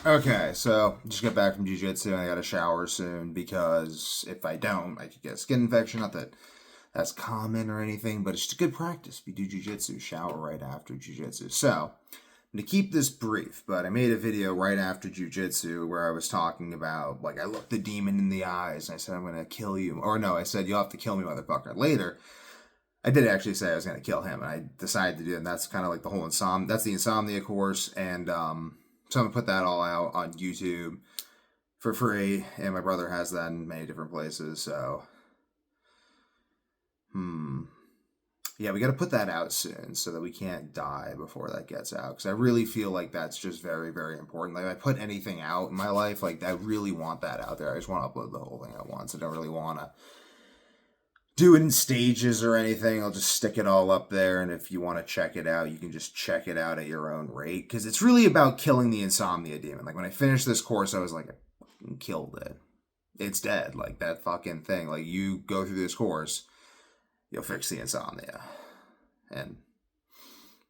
Okay, so just got back from jiu-jitsu and I got to shower soon because if I don't, I could get a skin infection. Not that that's common or anything, but it's just a good practice. If you do jiu-jitsu, shower right after jiu-jitsu. So, I'm going to keep this brief, but I made a video right after jiu-jitsu where I was talking about, like, I looked the demon in the eyes and I said, I'm going to kill you. Or no, I said, you'll have to kill me, motherfucker. Later, I did actually say I was going to kill him, and I decided to do it. And that's kind of like the whole that's the Insomnia course, and so I'm gonna put that all out on YouTube for free. And my brother has that in many different places. So, yeah, we got to put that out soon so that we can't die before that gets out. Because I really feel like that's just very, very important. Like, if I put anything out in my life, like, I really want that out there. I just want to upload the whole thing at once. I don't really want to do it in stages or anything. I'll just stick it all up there, and if you want to check it out, you can just check it out at your own rate, because it's really about killing the insomnia demon. Like, when I finished this course, I was like, I fucking killed it. It's dead. Like, that fucking thing. Like, you go through this course, you'll fix the insomnia. And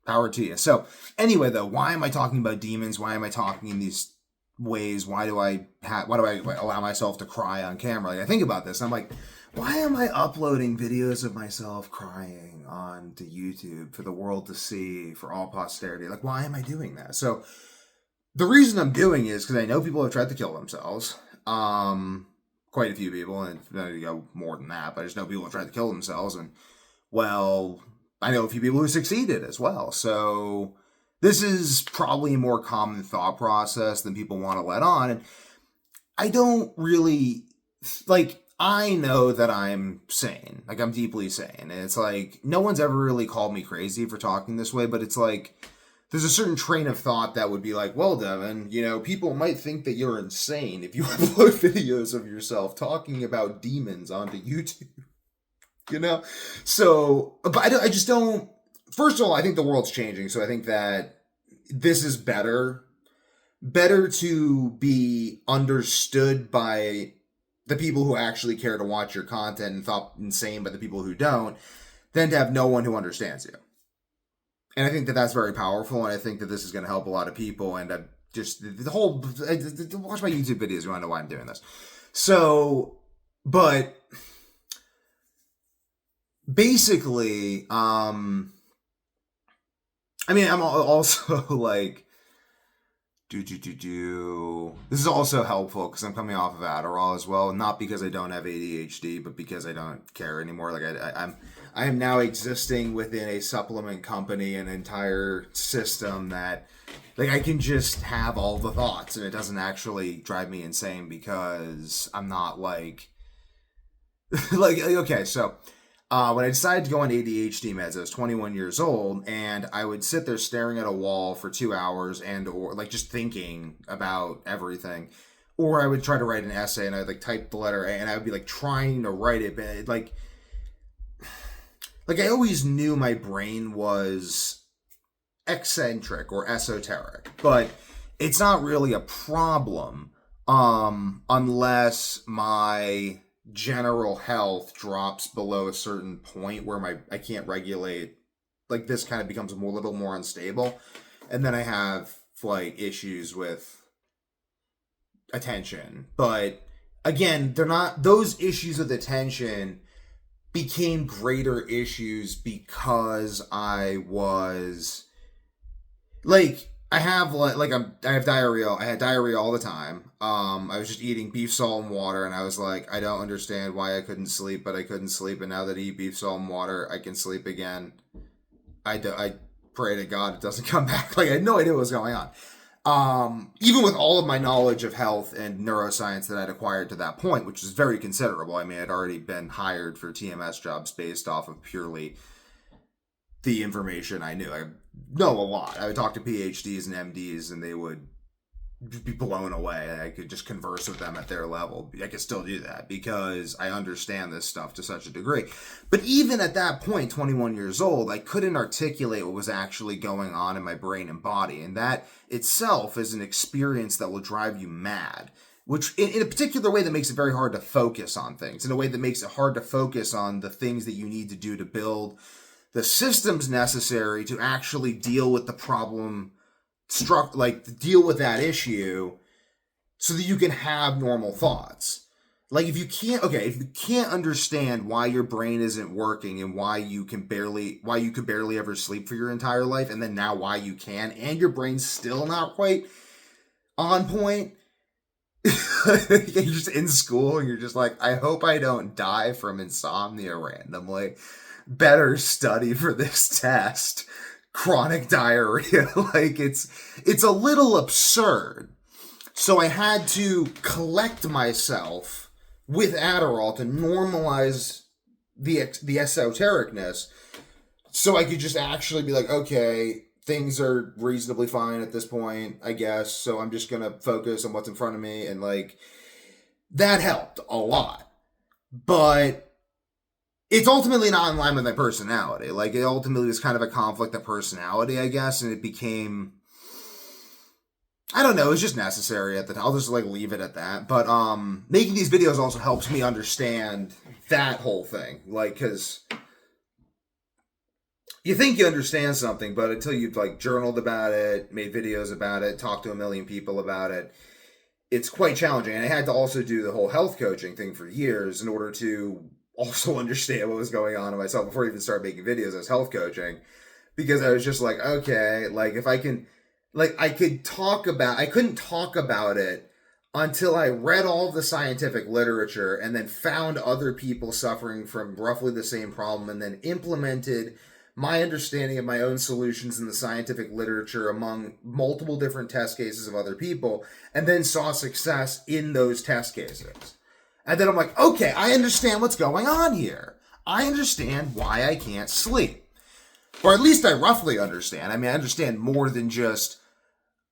power to you. So, anyway, though, why am I talking about demons? Why am I talking in these ways? Why do I allow myself to cry on camera? Like, I think about this, and I'm like, why am I uploading videos of myself crying onto YouTube for the world to see, for all posterity? Like, why am I doing that? So, the reason I'm doing it is because I know people have tried to kill themselves. Quite a few people, and I go more than that, but I just know people have tried to kill themselves, and, well, I know a few people who succeeded as well. So, this is probably a more common thought process than people want to let on, and I don't really, like, I know that I'm sane. Like, I'm deeply sane. And it's like, no one's ever really called me crazy for talking this way, but it's like, there's a certain train of thought that would be like, well, Devin, people might think that you're insane if you upload videos of yourself talking about demons onto YouTube, you know? So, but I just don't, first of all, I think the world's changing. So I think that this is better to be understood by the people who actually care to watch your content and thought insane by the people who don't, than to have no one who understands you. And I think that that's very powerful, and I think that this is going to help a lot of people. And just the whole, watch my YouTube videos, you want to know why I'm doing this. So, but basically, I mean, I'm also like, This is also helpful because I'm coming off of Adderall as well. Not because I don't have ADHD, but because I don't care anymore. Like I am now existing within a supplement company, an entire system that, like, I can just have all the thoughts and it doesn't actually drive me insane because I'm not like, like, okay, so when I decided to go on ADHD meds, I was 21 years old, and I would sit there staring at a wall for 2 hours, or like just thinking about everything. Or I would try to write an essay, and I'd like type the letter A, and I would be like trying to write it, but like I always knew my brain was eccentric or esoteric, but it's not really a problem unless my general health drops below a certain point where I can't regulate, like, this kind of becomes a little more unstable, and then I have like issues with attention. But again, they're not, those issues with attention became greater issues because I was like, I have diarrhea. I had diarrhea all the time. I was just eating beef, salt, and water, and I was like, I don't understand why I couldn't sleep, but I couldn't sleep, and now that I eat beef, salt, and water, I can sleep again. I pray to God it doesn't come back. Like, I had no idea what was going on. Even with all of my knowledge of health and neuroscience that I'd acquired to that point, which is very considerable. I mean, I'd already been hired for TMS jobs based off of purely the information I knew. I know a lot. I would talk to PhDs and MDs, and they would be blown away. I could just converse with them at their level. I could still do that because I understand this stuff to such a degree. But even at that point, 21 years old, I couldn't articulate what was actually going on in my brain and body. And that itself is an experience that will drive you mad, which in a particular way that makes it very hard to focus on things, in a way that makes it hard to focus on the things that you need to do to build the systems necessary to actually deal with the problem deal with that issue so that you can have normal thoughts. Like if you can't understand why your brain isn't working and why you could barely ever sleep for your entire life, and then now why you can, and your brain's still not quite on point. You're just in school and you're just like, I hope I don't die from insomnia randomly. Better study for this test. Chronic diarrhea. Like it's a little absurd. So I had to collect myself with Adderall to normalize the esotericness, so I could just actually be like, okay, things are reasonably fine at this point, I guess, so I'm just gonna focus on what's in front of me, and like, that helped a lot. But it's ultimately not in line with my personality. Like, it ultimately was kind of a conflict of personality, I guess, and it became, I don't know, it was just necessary at the time. I'll just like leave it at that. But making these videos also helps me understand that whole thing. Like, because you think you understand something, but until you've like journaled about it, made videos about it, talked to a million people about it, it's quite challenging. And I had to also do the whole health coaching thing for years in order to also understand what was going on in myself before I even started making videos as health coaching. Because I was just like, okay, like if I can... Like, I couldn't talk about it until I read all of the scientific literature and then found other people suffering from roughly the same problem and then implemented my understanding of my own solutions in the scientific literature among multiple different test cases of other people, and then saw success in those test cases. And then I'm like, okay, I understand what's going on here. I understand why I can't sleep. Or at least I roughly understand. I mean, I understand more than just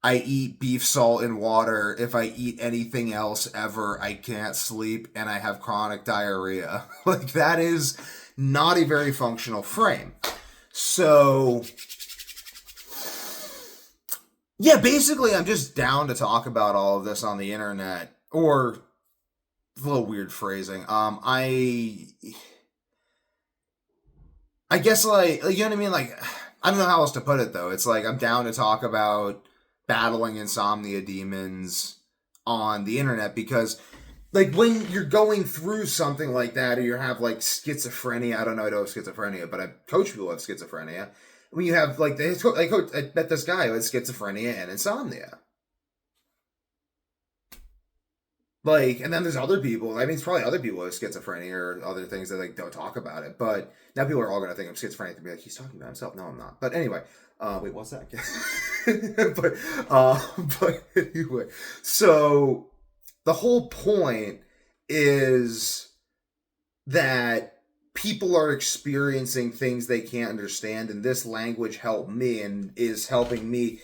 I eat beef, salt, and water. If I eat anything else ever, I can't sleep and I have chronic diarrhea. Like, that is not a very functional frame. So, yeah, basically I'm just down to talk about all of this on the internet. Or, a little weird phrasing. I guess, like, you know what I mean? Like, I don't know how else to put it, though. It's like, I'm down to talk about battling insomnia demons on the internet because, like, when you're going through something like that, or you have, like, schizophrenia, I don't have schizophrenia, but I coach people who have schizophrenia. When you have, like, I met this guy who has schizophrenia and insomnia. Like, and then there's other people. I mean, it's probably other people with schizophrenia or other things that like don't talk about it. But now people are all going to think I'm schizophrenic and be like, he's talking about himself. No, I'm not. But anyway, wait, what's that? But anyway, so the whole point is that people are experiencing things they can't understand, and this language helped me and is helping me.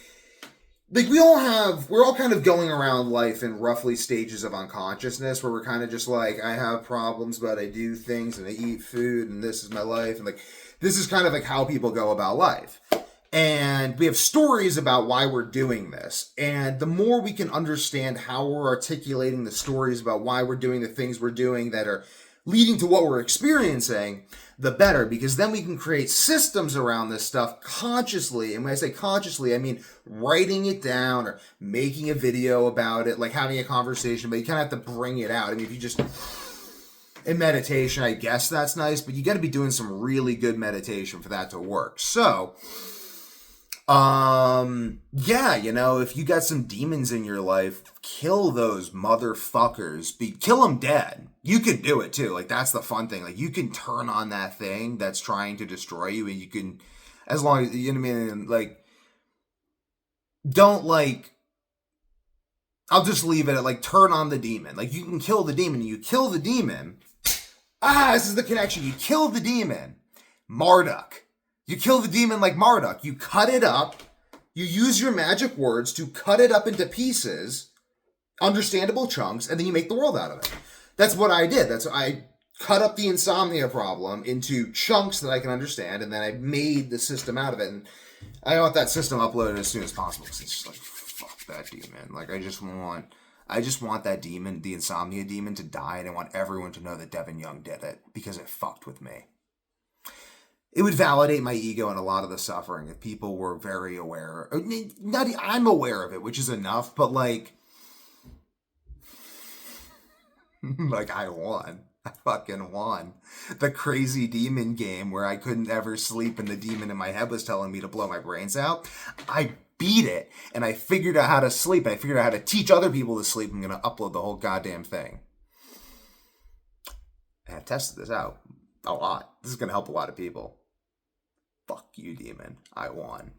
Like, we're all kind of going around life in roughly stages of unconsciousness where we're kind of just like, I have problems, but I do things and I eat food and this is my life. And like, this is kind of like how people go about life. And we have stories about why we're doing this. And the more we can understand how we're articulating the stories about why we're doing the things we're doing that are leading to what we're experiencing, the better, because then we can create systems around this stuff consciously. And when I say consciously, I mean writing it down or making a video about it, like having a conversation, but you kind of have to bring it out. I mean, if you just, in meditation, I guess that's nice, but you got to be doing some really good meditation for that to work. So, yeah, you know, if you got some demons in your life, kill those motherfuckers. Kill them dead. You can do it too. Like, that's the fun thing. Like, you can turn on that thing that's trying to destroy you, and you can, as long as, you know what I mean, like, don't, like, I'll just leave it at, like, turn on the demon. Like, you can kill the demon. You kill the demon. This is the connection. You kill the demon. Marduk. You kill the demon like Marduk. You cut it up. You use your magic words to cut it up into pieces, understandable chunks, and then you make the world out of it. That's what I did. I cut up the insomnia problem into chunks that I can understand, and then I made the system out of it. And I want that system uploaded as soon as possible, because it's just like, fuck that demon. Like, I just want that demon, the insomnia demon, to die, and I want everyone to know that Devin Young did it, because it fucked with me. it would validate my ego and a lot of the suffering if people were very aware. Not, I'm aware of it, which is enough, but like, like I won. I fucking won. The crazy demon game where I couldn't ever sleep and the demon in my head was telling me to blow my brains out. I beat it and I figured out how to sleep. I figured out how to teach other people to sleep. I'm going to upload the whole goddamn thing. And I've tested this out a lot. This is going to help a lot of people. Fuck you, demon. I won.